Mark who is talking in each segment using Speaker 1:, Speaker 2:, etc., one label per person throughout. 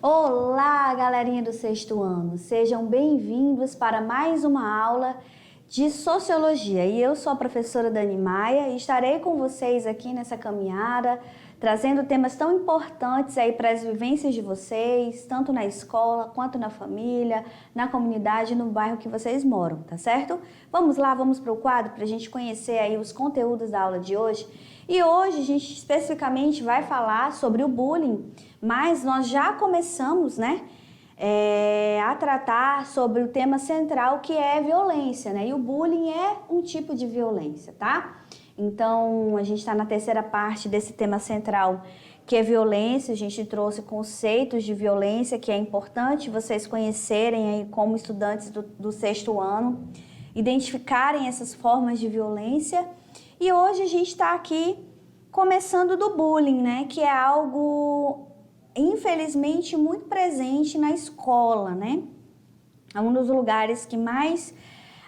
Speaker 1: Olá, galerinha do sexto ano! Sejam bem-vindos para mais uma aula de Sociologia. E eu sou a professora Dani Maia e estarei com vocês aqui nessa caminhada, trazendo temas tão importantes aí para as vivências de vocês, tanto na escola, quanto na família, na comunidade, no bairro que vocês moram, tá certo? Vamos lá, vamos para o quadro para a gente conhecer aí os conteúdos da aula de hoje. E hoje a gente especificamente vai falar sobre o bullying, mas nós já começamos, a tratar sobre o tema central que é violência, né? E o bullying é um tipo de violência, tá? Então, a gente está na terceira parte desse tema central, que é violência. A gente trouxe conceitos de violência, que é importante vocês conhecerem aí como estudantes do sexto ano, identificarem essas formas de violência. E hoje a gente está aqui começando do bullying, né? Que é algo, infelizmente, muito presente na escola, né? É um dos lugares que mais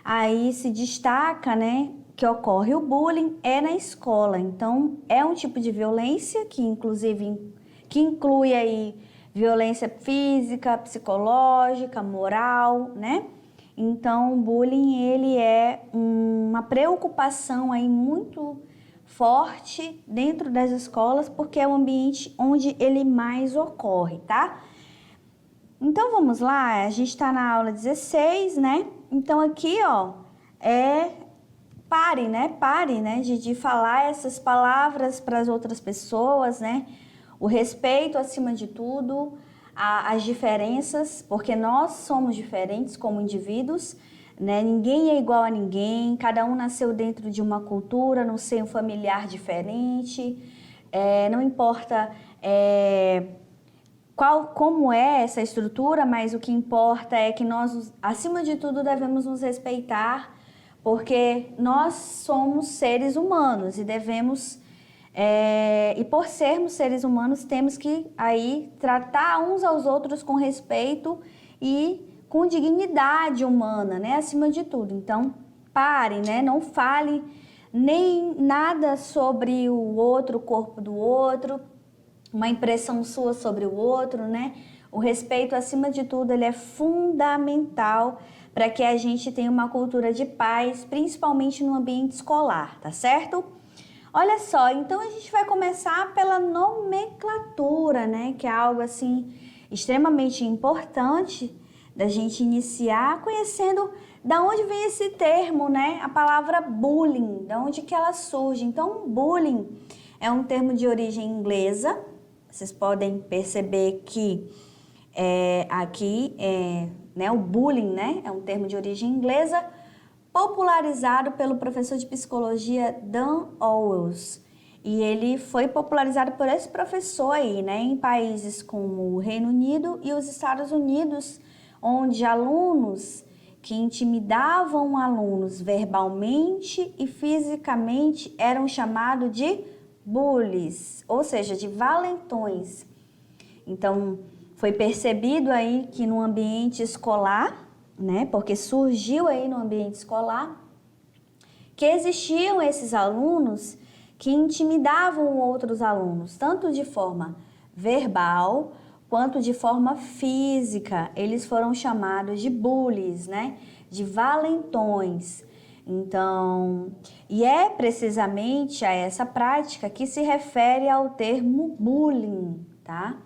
Speaker 1: aí se destaca, né? Que ocorre o bullying é na escola. Então, é um tipo de violência que, inclusive, inclui aí violência física, psicológica, moral, né? Então, o bullying, ele é uma preocupação aí muito forte dentro das escolas, porque é o ambiente onde ele mais ocorre, tá? Então, vamos lá, a gente está na aula 16, né? Então, aqui, ó, pare, né, de falar essas palavras para as outras pessoas, né? O respeito acima de tudo, as diferenças, porque nós somos diferentes como indivíduos, né? Ninguém é igual a ninguém, cada um nasceu dentro de uma cultura, no seio familiar diferente, não importa como é essa estrutura, mas o que importa é que nós, acima de tudo, devemos nos respeitar, porque nós somos seres humanos e devemos, e por sermos seres humanos, temos que aí tratar uns aos outros com respeito e com dignidade humana, né? Acima de tudo. Então, pare, né? Não fale nem nada sobre o outro, o corpo do outro, uma impressão sua sobre o outro, né? O respeito, acima de tudo, ele é fundamental para que a gente tenha uma cultura de paz, principalmente no ambiente escolar, tá certo? Olha só, então a gente vai começar pela nomenclatura, né? Que é algo, assim, extremamente importante da gente iniciar conhecendo da onde vem esse termo, né? A palavra bullying, da onde que ela surge. Então, bullying é um termo de origem inglesa. Vocês podem perceber que o bullying, né, é um termo de origem inglesa, popularizado pelo professor de psicologia Dan Owens. E ele foi popularizado por esse professor aí, né, em países como o Reino Unido e os Estados Unidos, onde alunos que intimidavam alunos verbalmente e fisicamente eram chamados de bullies, ou seja, de valentões. Então, foi percebido aí que no ambiente escolar, né, porque surgiu aí no ambiente escolar, que existiam esses alunos que intimidavam outros alunos, tanto de forma verbal quanto de forma física. Eles foram chamados de bullies, né, de valentões. Então, e é precisamente a essa prática que se refere ao termo bullying, tá?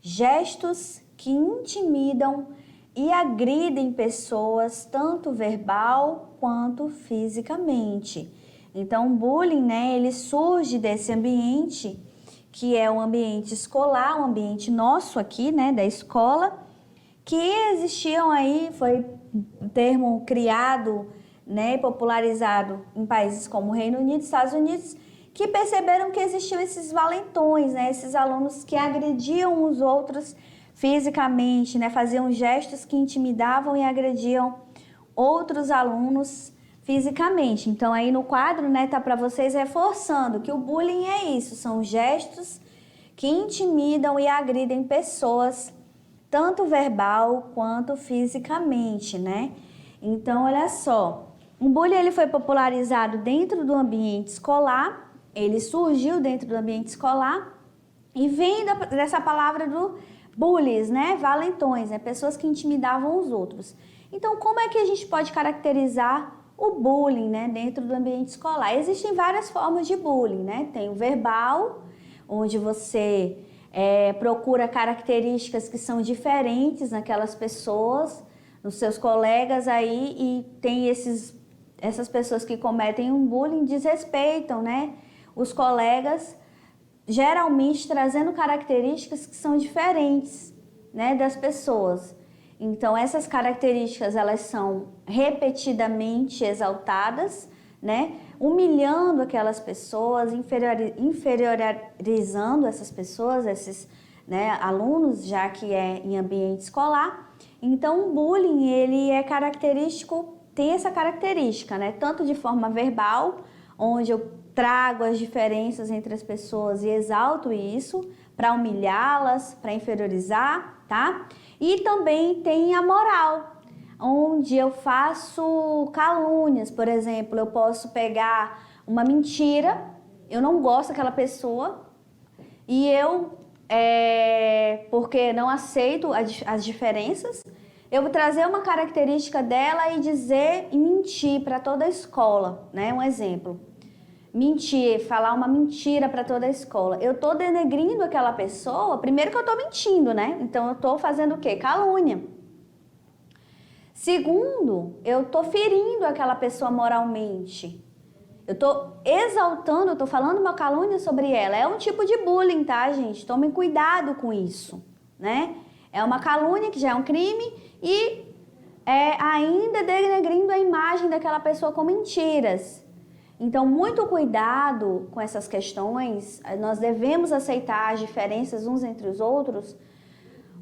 Speaker 1: Gestos que intimidam e agridem pessoas, tanto verbal quanto fisicamente. Então, o bullying, né, ele surge desse ambiente, que é o ambiente escolar, o ambiente nosso aqui, né, da escola, que existiam aí, foi um termo criado, né, popularizado em países como o Reino Unido e Estados Unidos, que perceberam que existiam esses valentões, né, esses alunos que agrediam os outros fisicamente, né, faziam gestos que intimidavam e agrediam outros alunos fisicamente. Então, aí no quadro, né, tá para vocês reforçando que o bullying é isso, são gestos que intimidam e agridem pessoas, tanto verbal quanto fisicamente, né? Então, olha só, o bullying ele foi popularizado dentro do ambiente escolar, ele surgiu dentro do ambiente escolar e vem dessa palavra do bullies, né? Valentões, né? Pessoas que intimidavam os outros. Então, como é que a gente pode caracterizar o bullying, né, dentro do ambiente escolar? Existem várias formas de bullying, né? Tem o verbal, onde você procura características que são diferentes naquelas pessoas, nos seus colegas aí, e tem essas pessoas que cometem um bullying desrespeitam, né, os colegas, geralmente trazendo características que são diferentes, né, das pessoas. Então, essas características, elas são repetidamente exaltadas, né? Humilhando aquelas pessoas, inferiorizando essas pessoas, esses, né, alunos, já que é em ambiente escolar. Então, o bullying, ele é característico, tem essa característica, né? Tanto de forma verbal, onde eu trago as diferenças entre as pessoas e exalto isso para humilhá-las, para inferiorizar, tá? E também tem a moral, onde eu faço calúnias, por exemplo, eu posso pegar uma mentira, eu não gosto daquela pessoa e eu, porque não aceito as diferenças, eu vou trazer uma característica dela e dizer e mentir para toda a escola, né? Um exemplo. Mentir, falar uma mentira para toda a escola. Eu tô denegrindo aquela pessoa, primeiro que eu tô mentindo, né? Então eu tô fazendo o quê? Calúnia. Segundo, eu tô ferindo aquela pessoa moralmente. Eu tô exaltando, eu tô falando uma calúnia sobre ela. É um tipo de bullying, tá, gente? Tomem cuidado com isso, né? É uma calúnia que já é um crime e ainda denegrindo a imagem daquela pessoa com mentiras. Então, muito cuidado com essas questões, nós devemos aceitar as diferenças uns entre os outros.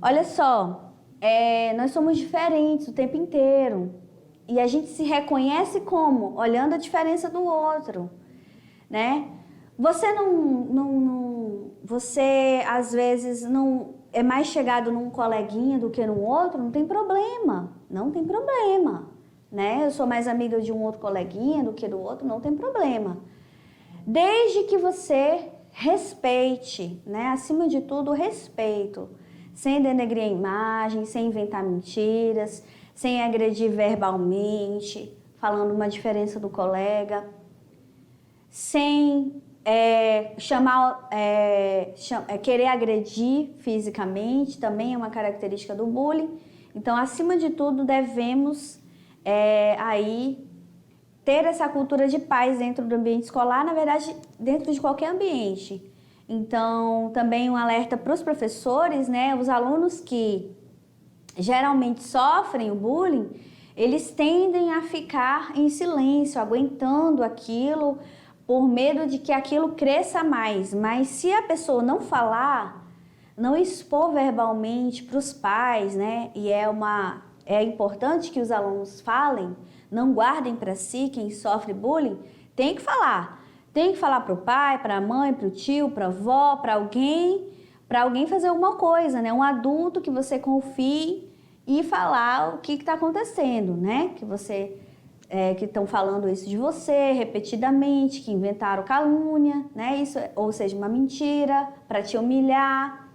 Speaker 1: Olha só, nós somos diferentes o tempo inteiro e a gente se reconhece como? Olhando a diferença do outro, né? Você você às vezes não é mais chegado num coleguinha do que no outro, não tem problema, não tem problema. Né? Eu sou mais amiga de um outro coleguinha do que do outro, não tem problema. Desde que você respeite, né? Acima de tudo, respeito. Sem denegrir a imagem, sem inventar mentiras, sem agredir verbalmente, falando uma diferença do colega, sem querer agredir fisicamente, também é uma característica do bullying. Então, acima de tudo, devemos aí ter essa cultura de paz dentro do ambiente escolar, na verdade, dentro de qualquer ambiente. Então, também um alerta para os professores, né? Os alunos que geralmente sofrem o bullying, eles tendem a ficar em silêncio, aguentando aquilo, por medo de que aquilo cresça mais. Mas se a pessoa não falar, não expor verbalmente para os pais, né? E é importante que os alunos falem, não guardem para si. Quem sofre bullying tem que falar. Tem que falar para o pai, para a mãe, para o tio, para a avó, para alguém fazer alguma coisa, né? Um adulto que você confie e falar o que está acontecendo, né? Que estão falando isso de você repetidamente, que inventaram calúnia, né? Isso, ou seja, uma mentira para te humilhar.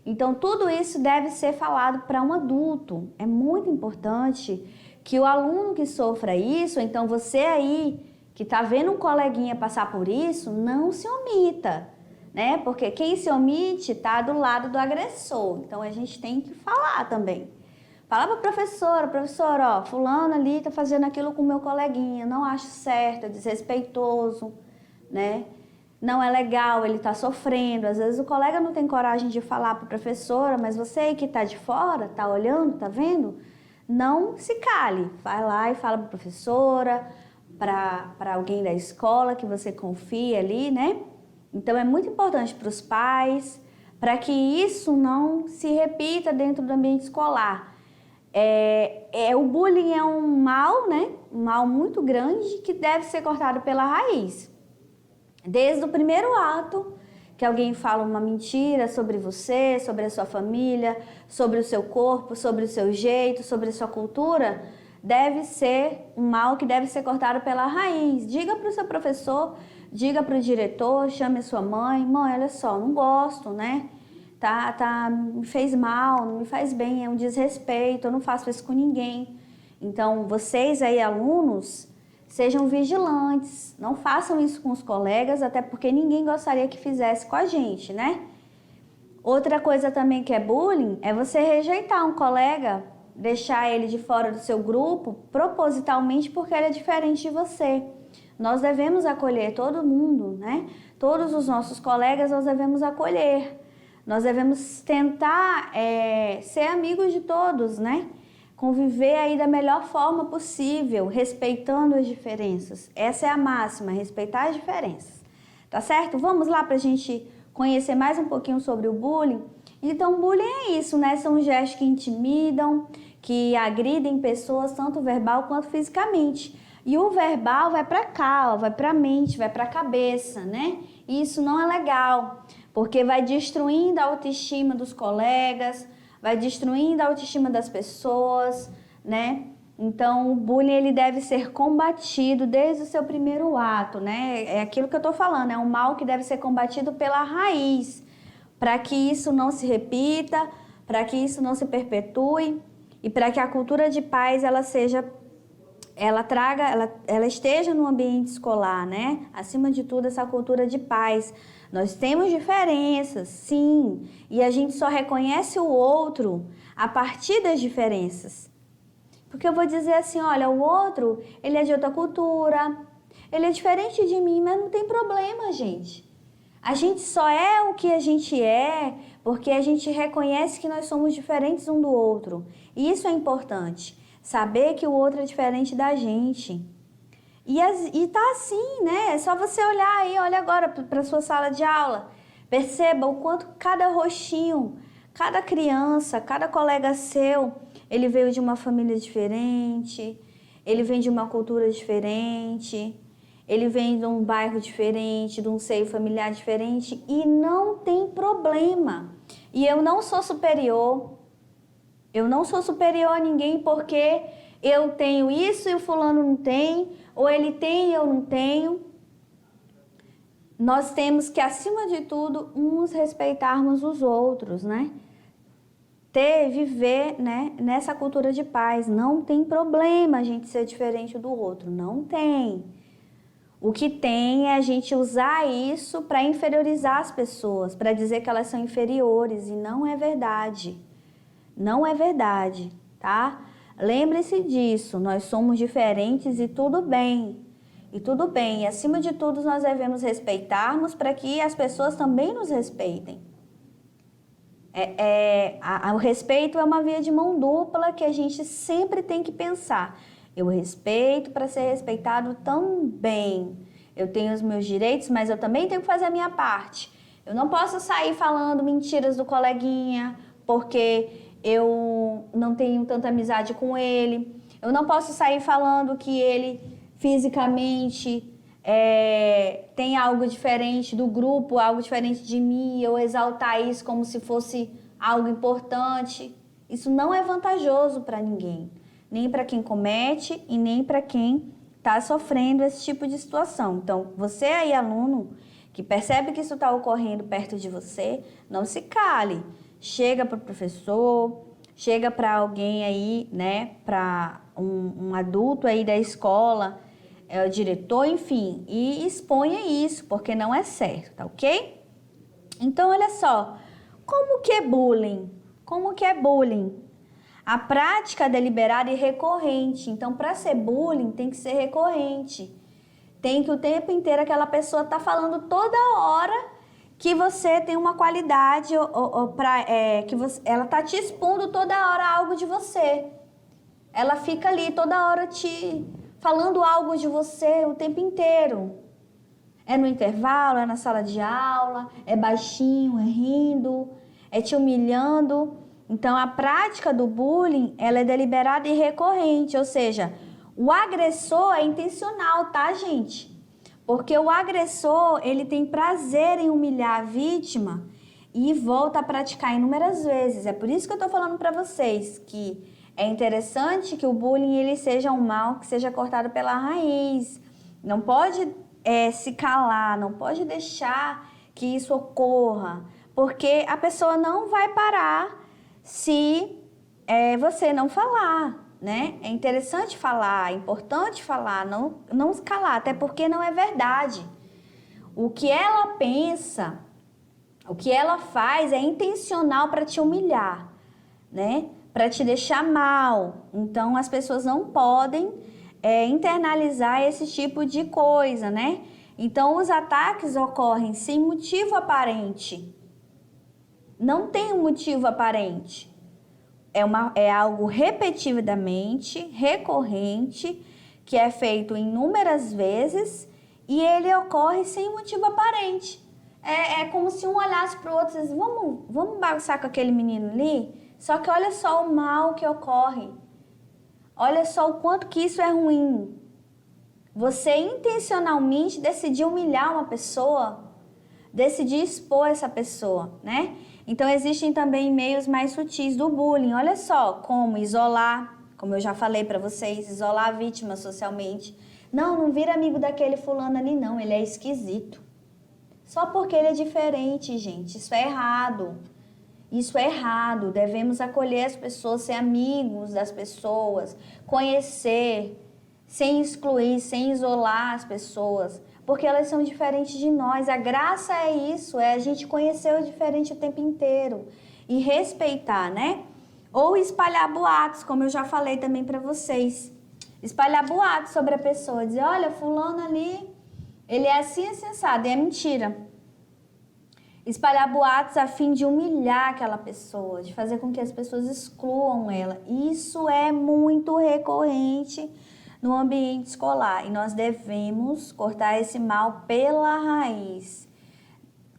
Speaker 1: Então, tudo isso deve ser falado para um adulto. É muito importante que o aluno que sofra isso, então você aí que está vendo um coleguinha passar por isso, não se omita, né? Porque quem se omite está do lado do agressor. Então, a gente tem que falar também. Fala para a professora, ó, fulano ali está fazendo aquilo com o meu coleguinha, não acho certo, é desrespeitoso, né? Não é legal, ele está sofrendo. Às vezes o colega não tem coragem de falar para a professora, mas você aí que está de fora, está olhando, está vendo? Não se cale, vai lá e fala para a professora, para alguém da escola que você confia ali, né? Então é muito importante para os pais, para que isso não se repita dentro do ambiente escolar. O bullying é um mal, né? Um mal muito grande que deve ser cortado pela raiz. Desde o primeiro ato que alguém fala uma mentira sobre você, sobre a sua família, sobre o seu corpo, sobre o seu jeito, sobre a sua cultura, deve ser um mal que deve ser cortado pela raiz. Diga para o seu professor, diga para o diretor, chame a sua mãe, olha só, não gosto, né? me fez mal, não me faz bem, é um desrespeito, eu não faço isso com ninguém. Então, vocês aí, alunos, sejam vigilantes, não façam isso com os colegas, até porque ninguém gostaria que fizesse com a gente, né? Outra coisa também que é bullying é você rejeitar um colega, deixar ele de fora do seu grupo propositalmente porque ele é diferente de você. Nós devemos acolher todo mundo, né? Todos os nossos colegas nós devemos acolher. Nós devemos tentar ser amigos de todos, né? Conviver aí da melhor forma possível, respeitando as diferenças. Essa é a máxima, respeitar as diferenças. Tá certo? Vamos lá para a gente conhecer mais um pouquinho sobre o bullying. Então, bullying é isso, né? São gestos que intimidam, que agridem pessoas, tanto verbal quanto fisicamente. E o verbal vai para cá, ó, vai para a mente, vai para a cabeça, né? E isso não é legal, porque vai destruindo a autoestima dos colegas, vai destruindo a autoestima das pessoas, né? Então, o bullying ele deve ser combatido desde o seu primeiro ato, né? É aquilo que eu tô falando, é um mal que deve ser combatido pela raiz, para que isso não se repita, para que isso não se perpetue e para que a cultura de paz ela esteja no ambiente escolar, né? Acima de tudo, essa cultura de paz. Nós temos diferenças, sim, e a gente só reconhece o outro a partir das diferenças. Porque eu vou dizer assim, olha, o outro, ele é de outra cultura, ele é diferente de mim, mas não tem problema, gente. A gente só é o que a gente é porque a gente reconhece que nós somos diferentes um do outro. E isso é importante, saber que o outro é diferente da gente. E tá assim, né? É só você olhar aí, olha agora para a sua sala de aula. Perceba o quanto cada rostinho, cada criança, cada colega seu, ele veio de uma família diferente, ele vem de uma cultura diferente, ele vem de um bairro diferente, de um seio familiar diferente e não tem problema. E eu não sou superior a ninguém porque eu tenho isso e o fulano não tem, ou ele tem e eu não tenho. Nós temos que, acima de tudo, uns respeitarmos os outros, né? Viver, né, nessa cultura de paz. Não tem problema a gente ser diferente do outro, não tem. O que tem é a gente usar isso para inferiorizar as pessoas, para dizer que elas são inferiores, e não é verdade. Não é verdade, tá? Lembre-se disso, nós somos diferentes e tudo bem. E tudo bem, e acima de tudo nós devemos respeitarmos para que as pessoas também nos respeitem. O respeito é uma via de mão dupla que a gente sempre tem que pensar. Eu respeito para ser respeitado também. Eu tenho os meus direitos, mas eu também tenho que fazer a minha parte. Eu não posso sair falando mentiras do coleguinha, porque eu não tenho tanta amizade com ele. Eu não posso sair falando que ele fisicamente tem algo diferente do grupo, algo diferente de mim, eu exaltar isso como se fosse algo importante. Isso não é vantajoso para ninguém, nem para quem comete e nem para quem está sofrendo esse tipo de situação. Então, você aí, aluno, que percebe que isso está ocorrendo perto de você, não se cale. Chega para o professor, chega para alguém aí, né, para um adulto aí da escola, o diretor, enfim, e exponha isso, porque não é certo, tá ok? Então, olha só, como que é bullying? Como que é bullying? A prática deliberada e recorrente. Então, para ser bullying, tem que ser recorrente. Tem que o tempo inteiro aquela pessoa tá falando toda hora que você tem uma qualidade, ela tá te expondo toda hora algo de você. Ela fica ali toda hora te falando algo de você o tempo inteiro. É no intervalo, é na sala de aula, é baixinho, é rindo, é te humilhando. Então, a prática do bullying, ela é deliberada e recorrente, ou seja, o agressor é intencional, tá, gente? Porque o agressor, ele tem prazer em humilhar a vítima e volta a praticar inúmeras vezes. É por isso que eu tô falando para vocês que é interessante que o bullying ele seja um mal que seja cortado pela raiz. Não pode se calar, não pode deixar que isso ocorra, Porque a pessoa não vai parar se você não falar, né? É interessante falar, é importante falar, não se calar, até porque não é verdade. O que ela pensa, o que ela faz é intencional para te humilhar, né? Para te deixar mal. Então, as pessoas não podem internalizar esse tipo de coisa, né? Então, os ataques ocorrem sem motivo aparente. Não tem um motivo aparente. É algo repetidamente, recorrente, que é feito inúmeras vezes e ele ocorre sem motivo aparente. É como se um olhasse para o outro e dissesse, vamos bagunçar com aquele menino ali? Só que olha só o mal que ocorre. Olha só o quanto que isso é ruim. Você intencionalmente decidiu humilhar uma pessoa, decidir expor essa pessoa, né? Então, existem também meios mais sutis do bullying. Olha só, como isolar, como eu já falei para vocês, isolar a vítima socialmente. Não vira amigo daquele fulano ali, não, ele é esquisito. Só porque ele é diferente, gente, isso é errado. Isso é errado, devemos acolher as pessoas, ser amigos das pessoas, conhecer, sem excluir, sem isolar as pessoas, porque elas são diferentes de nós. A graça é isso, é a gente conhecer o diferente o tempo inteiro e respeitar, né? Ou espalhar boatos, como eu já falei também para vocês. Espalhar boatos sobre a pessoa, dizer, olha, fulano ali, ele é assim, assim, assado, e é mentira. Espalhar boatos a fim de humilhar aquela pessoa, de fazer com que as pessoas excluam ela. Isso é muito recorrente no ambiente escolar e nós devemos cortar esse mal pela raiz.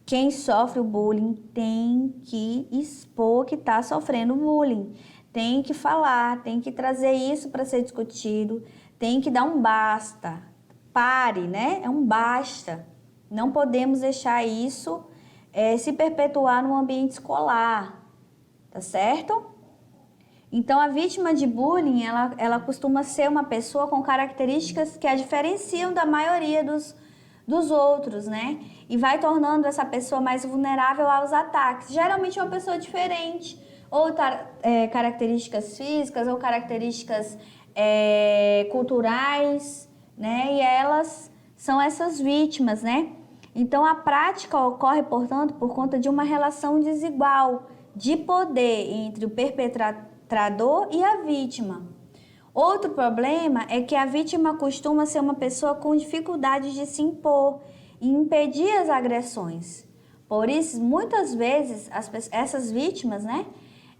Speaker 1: Quem sofre o bullying tem que expor que está sofrendo bullying, tem que falar, tem que trazer isso para ser discutido, tem que dar um basta, pare, né? É um basta. Não podemos deixar isso se perpetuar no ambiente escolar, tá certo? Então, a vítima de bullying, ela costuma ser uma pessoa com características que a diferenciam da maioria dos outros, né? E vai tornando essa pessoa mais vulnerável aos ataques. Geralmente, uma pessoa diferente, ou características físicas, ou características culturais, né? E elas são essas vítimas, né? Então, a prática ocorre, portanto, por conta de uma relação desigual de poder entre o perpetrador e a vítima. Outro problema é que a vítima costuma ser uma pessoa com dificuldade de se impor e impedir as agressões. Por isso, muitas vezes, essas vítimas, né,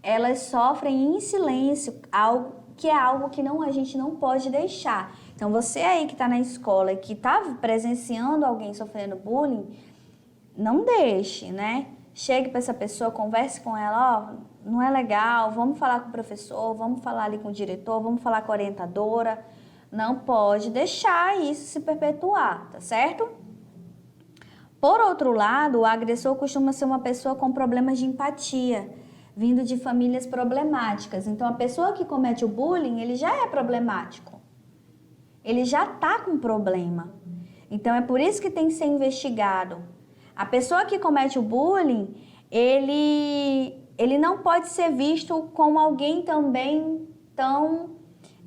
Speaker 1: elas sofrem em silêncio, algo que a gente não pode deixar. Então, você aí que está na escola e que está presenciando alguém sofrendo bullying, não deixe, né? Chegue para essa pessoa, converse com ela, não é legal, vamos falar com o professor, vamos falar ali com o diretor, vamos falar com a orientadora. Não pode deixar isso se perpetuar, tá certo? Por outro lado, o agressor costuma ser uma pessoa com problemas de empatia, vindo de famílias problemáticas. Então, a pessoa que comete o bullying, ele já é problemático. Ele já está com problema. Então, é por isso que tem que ser investigado. A pessoa que comete o bullying, ele não pode ser visto como alguém também tão...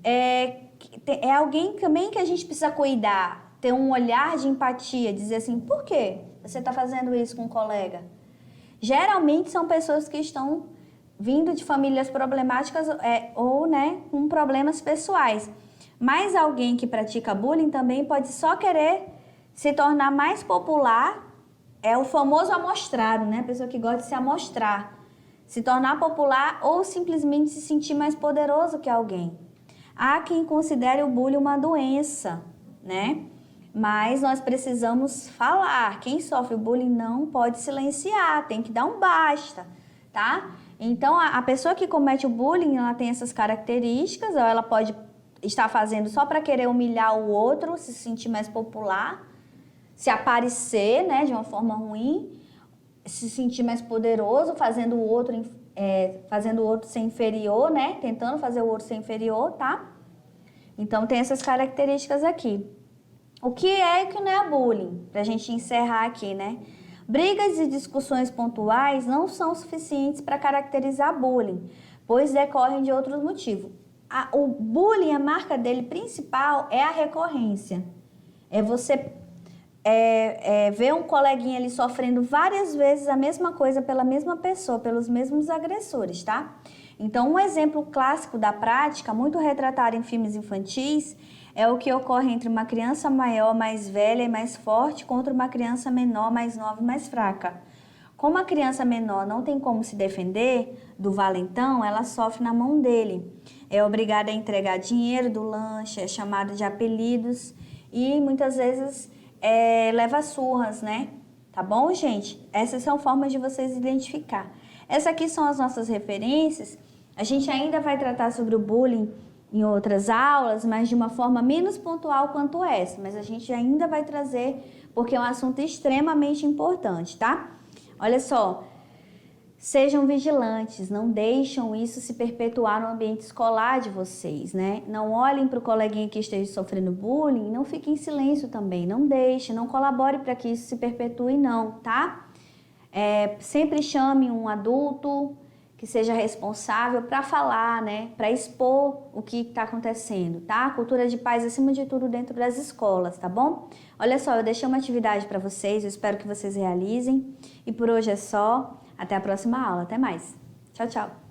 Speaker 1: É alguém também que a gente precisa cuidar, ter um olhar de empatia, dizer assim, por que você está fazendo isso com um colega? Geralmente são pessoas que estão vindo de famílias problemáticas ou, né, com problemas pessoais. Mas alguém que pratica bullying também pode só querer se tornar mais popular, é o famoso amostrado, né? A pessoa que gosta de se amostrar, se tornar popular ou simplesmente se sentir mais poderoso que alguém. Há quem considere o bullying uma doença, né? Mas nós precisamos falar. Quem sofre o bullying não pode silenciar, tem que dar um basta, tá? Então, a pessoa que comete o bullying, ela tem essas características, ou ela pode estar fazendo só para querer humilhar o outro, se sentir mais popular, se aparecer, né, de uma forma ruim, se sentir mais poderoso, fazendo o outro ser inferior, né, tentando fazer o outro ser inferior, tá? Então, tem essas características aqui. O que é e o que não é bullying? Pra gente encerrar aqui, né? Brigas e discussões pontuais não são suficientes para caracterizar bullying, pois decorrem de outros motivos. O bullying, a marca dele principal é a recorrência. É você ver um coleguinha ali sofrendo várias vezes a mesma coisa pela mesma pessoa, pelos mesmos agressores, tá? Então, um exemplo clássico da prática, muito retratado em filmes infantis, é o que ocorre entre uma criança maior, mais velha e mais forte contra uma criança menor, mais nova e mais fraca. Como a criança menor não tem como se defender do valentão, ela sofre na mão dele. É obrigada a entregar dinheiro do lanche, é chamada de apelidos e muitas vezes leva surras, né? Tá bom, gente? Essas são formas de vocês identificar. Essas aqui são as nossas referências. A gente ainda vai tratar sobre o bullying em outras aulas, mas de uma forma menos pontual quanto essa. Mas a gente ainda vai trazer, porque é um assunto extremamente importante, tá? Olha só, sejam vigilantes, não deixam isso se perpetuar no ambiente escolar de vocês, né? Não olhem para o coleguinha que esteja sofrendo bullying, não fiquem em silêncio também, não deixe, não colabore para que isso se perpetue não, tá? Sempre chame um adulto que seja responsável para falar, né? Para expor o que está acontecendo, tá? Cultura de paz acima de tudo dentro das escolas, tá bom? Olha só, eu deixei uma atividade para vocês, eu espero que vocês realizem. E por hoje é só. Até a próxima aula. Até mais. Tchau, tchau.